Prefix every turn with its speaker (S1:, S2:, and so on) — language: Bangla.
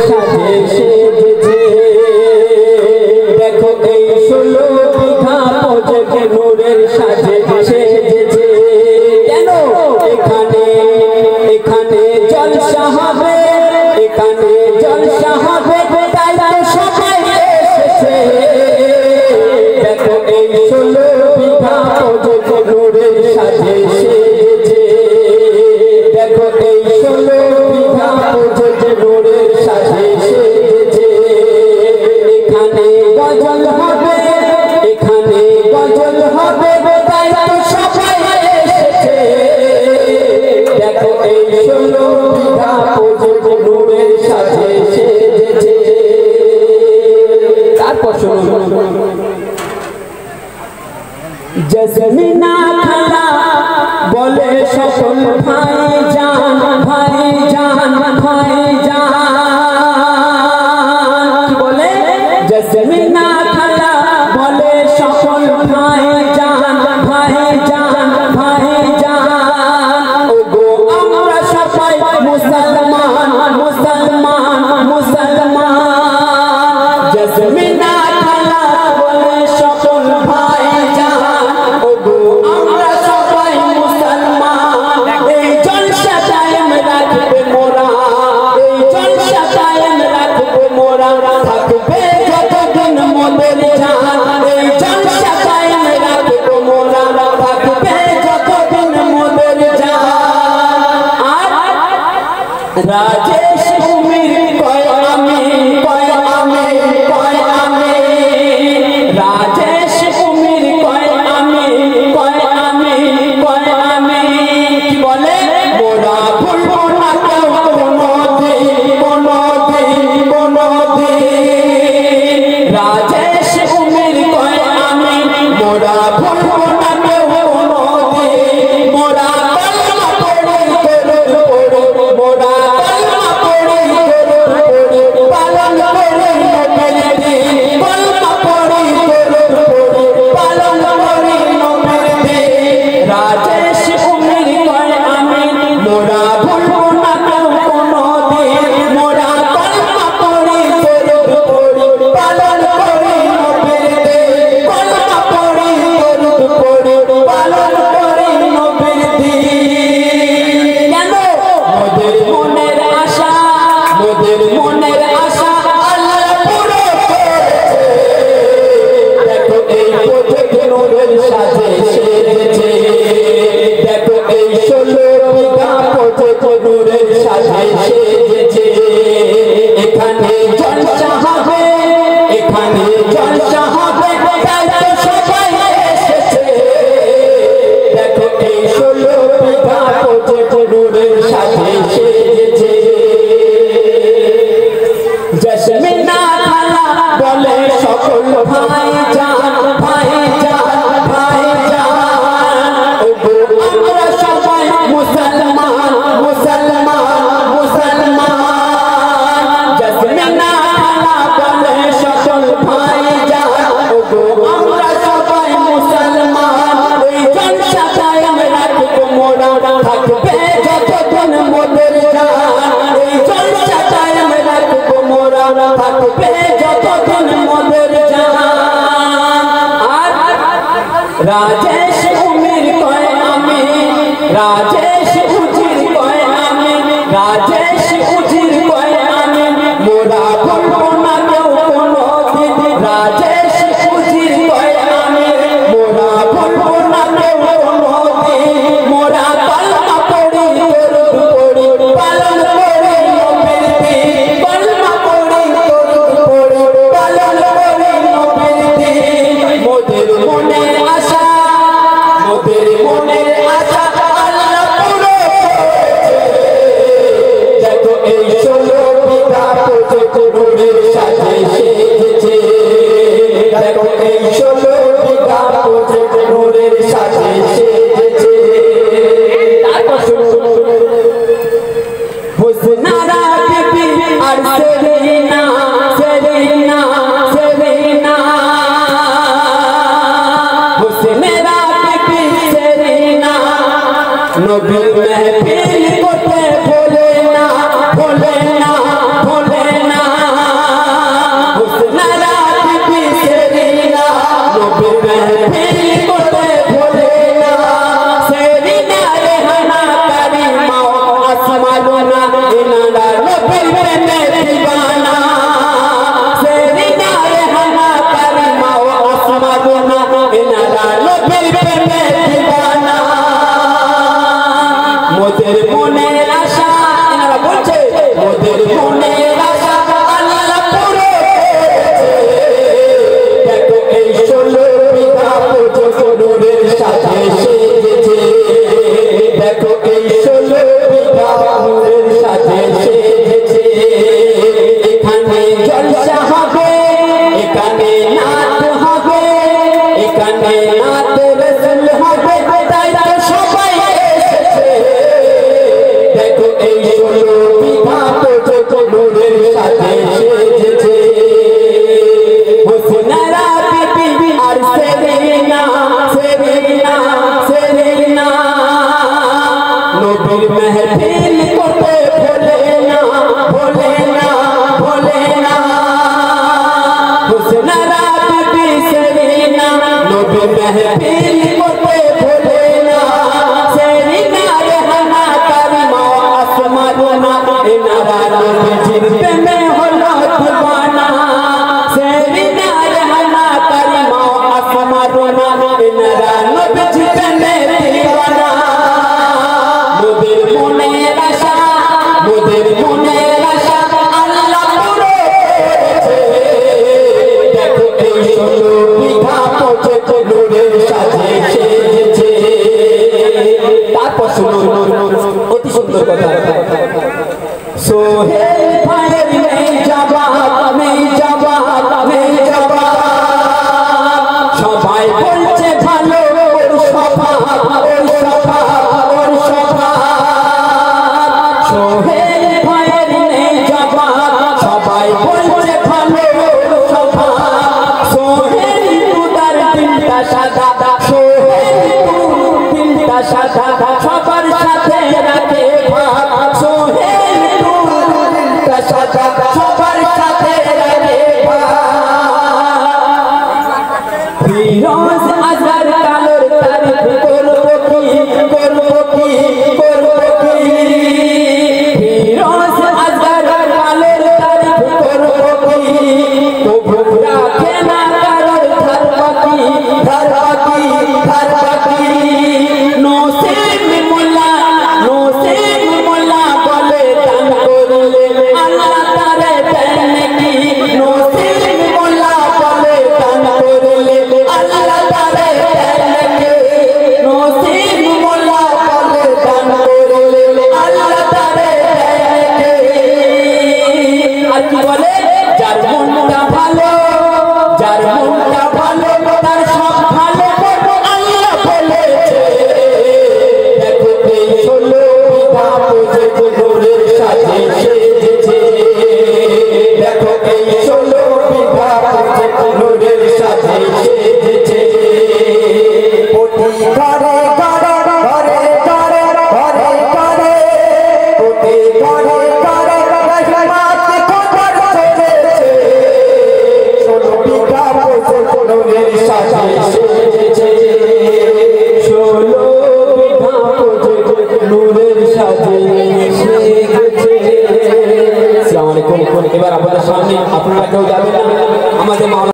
S1: সাজে সেজেছে দেখো এই 16 বিঘা প্রজেক্ট নূরের সাজে সেজেছে কেন এখানে জলসা হবে এখানে জলসা হবে তাই তো সবাই এসেছে দেখো এই 16 বিঘা প্রজেক্ট নূরের সাজে সেজেছে দেখো এই 16 বিঘা প্রজেক্ট নূরের সাজে সেজেছে এখানে গজল হবে তাই তো সবাই এসেছে দেখো এই 16 বিঘা প্রজেক্ট নূরের সাজে সেজেছে তারপর শুনুন জসমিনা খালা বলে সকল ভাই জান কি বলে জসমিনা খালা বলে সকল ভাই জান ওগো আমরা সবাই মুসলমান জসমিনা খালা বলে সকল ভাই জান ওগো আমরা সবাই মুসলমান এই জলসা কায়েম রাখবে মোরা থাকবে যতদিন মোদের জান এই জলসা কায়েম রাখবে মোরা থাকবে যতদিন মোদের জান রাজেশ কুমির কয় আমি রাজেশ কুমির কয় আমি কি বলে মোরা ভুলবো না কেউ কোনদিন রাজেশ কুমির কয় আমি মোরা ভুলবো না কেউ কোনদিন মোরা কলমা পড়ি পালন করে নবীর দিন কলমা পড়ি পালন করে নবীর দিন রাজেশ কুমির কয় আমি মোরা ভুলবো না কেউ কোনদিন মোরা কলমা পড়ি পালন করে নবীর দিন কলমা পড়ি পালন করে নবীর দিন কেন মোদের মনের আশা আল্লাহ পুরো করেছে দেখো এই প্রজেক্ট নূরের সাজে সেজেছে দেখো এই 16 বিঘা প্রজেক্ট নূরের সাজে সেজেছে এখানে জলসা হবে তাই তো সবাই এসেছে দেখো এই 16 বিঘা প্রজেক্ট নূরের সাজে সেজেছে জসমিনা খালা বলে সকল ভাই জান ওগো আমরা সবাই মুসলমান জসমিনা খালা বলে সকল ভাই জান ওগো আমরা সবাই মুসলমান এই জলসা কায়েম রাখবো মোরা থাকবে যতদিন মোদের জান এই জলসা কায়েম রাখবো মোরা থাকবে যতদিন মোদের জান রাজেশ কুমির কয় আমি রাজেশ উজির কয় আমি মোরা ভুলবো না কেউ কোনদিন রাজেশ উজির কয় আমি মোরা ভুলবো না কেউ কোনদিন মোরা কলমা পড়ি পালন করে নবীর দিন কলমা পড়ি পালন করে নবীর দিন মোদের মনের আশা আল্লাহ পুরো করেছে দেখো এই 16 বিঘা প্রজেক্ট নূরের সাজে সেজেছে দেখো এই 16 বিঘা প্রজেক্ট নূরের সাজে সেজেছে তারপর শুনুন হুসনারা বিবি আর সেরেনা হুসনেরা বিবি সেরেনা নবীর महफिल করতে ভোলে না করবো কি তবু রাখে না কারোর ধার বাকি ধার বাকি ধার বাকি নসিব মোল্লা বলে দান করলে আল্লাহ তারে দেন কি নসিব মোল্লা বলে দান করলে আল্লাহ তারে দেন কি নসিব মোল্লা বলে দান করলে আল্লাহ তারে দেন কি আর কি বলে যার মনটা ভালো তার সব ভালো আল্লাহ বলেছে দেখো এই 16 বিঘা বুঝে নূরের সাথে সেজেছে দেখো এই 16 বিঘা বুঝে নূরের সাথে সেজেছে প্রতি ঘরে ঘরে ঘরে ঘরে ঘরে ঘরে প্রতি ঘরে ঘরে রহমত খবর চলেছে 16 বিঘা বুঝে নূরের সাথে সেজেছে 16 বিঘা বুঝে নূরের সাথে সেজেছে। আসসালামু আলাইকুম। এবার আপনাদের সামনে আপনারা কেউ যাবেন না আমাদের